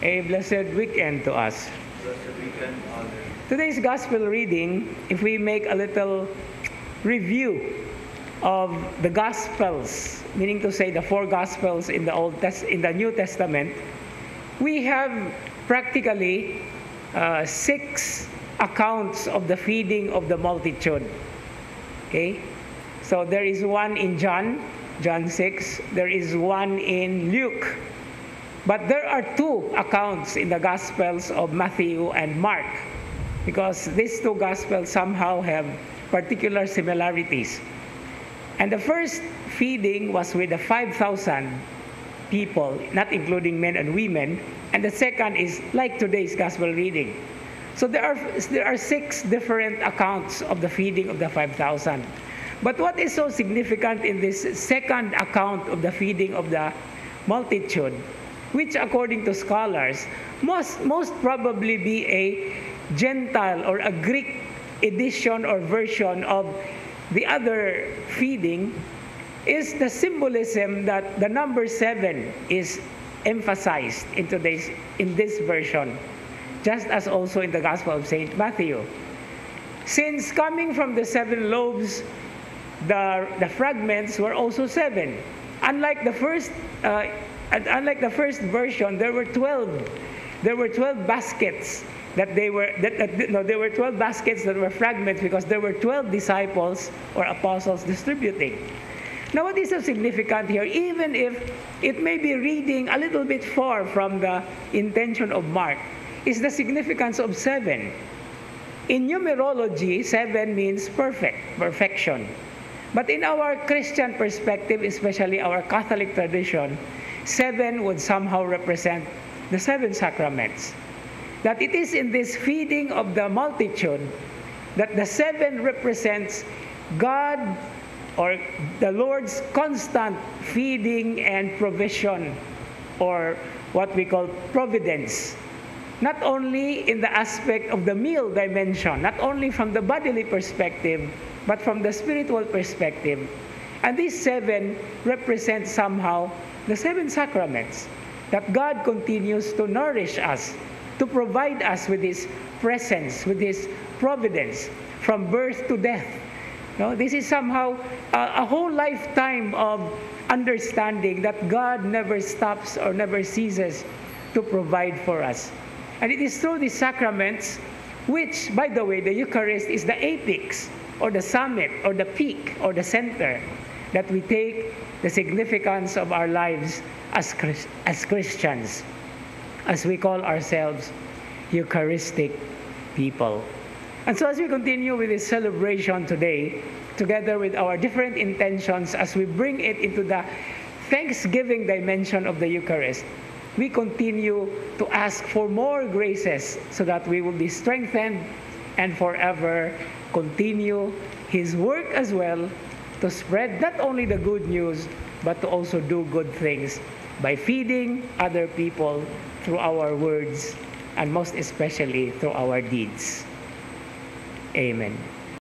A blessed weekend to us. Blessed weekend, Father. Today's gospel reading, if we make a little review of the gospels, meaning to say the four gospels in the New Testament, we have practically 6 accounts of the feeding of the multitude. Okay? So there is one in John 6. There is one in Luke. But there are 2 accounts in the Gospels of Matthew and Mark, because these 2 Gospels somehow have particular similarities. And the first feeding was with the 5,000 people, not including men and women. And the second is like today's Gospel reading. So there are 6 different accounts of the feeding of the 5,000. But what is so significant in this second account of the feeding of the multitude, which according to scholars most probably be a Gentile or a Greek edition or version of the other feeding, is the symbolism that the number 7 is emphasized in this version, just as also in the Gospel of St. Matthew. Since coming from the 7 loaves, the fragments were also 7. Unlike the first version, there were 12. There were 12 baskets there were 12 baskets that were fragments because there were 12 disciples or apostles distributing. Now, what is so significant here, even if it may be reading a little bit far from the intention of Mark, is the significance of 7. In numerology, 7 means perfection. But in our Christian perspective, especially our Catholic tradition, 7 would somehow represent the 7 sacraments. That it is in this feeding of the multitude that the 7 represents God or the Lord's constant feeding and provision, or what we call providence. Not only in the aspect of the meal dimension, not only from the bodily perspective, but from the spiritual perspective. And these 7 represent somehow the 7 sacraments, that God continues to nourish us, to provide us with His presence, with His providence, from birth to death. No, this is somehow a whole lifetime of understanding that God never stops or never ceases to provide for us. And it is through these sacraments, which, by the way, the Eucharist is the apex, or the summit, or the peak, or the center, that we take the significance of our lives as Christians, as we call ourselves Eucharistic people. And so as we continue with this celebration today, together with our different intentions, as we bring it into the thanksgiving dimension of the Eucharist, we continue to ask for more graces so that we will be strengthened and forever continue His work as well, to spread not only the good news, but to also do good things by feeding other people through our words, and most especially through our deeds. Amen.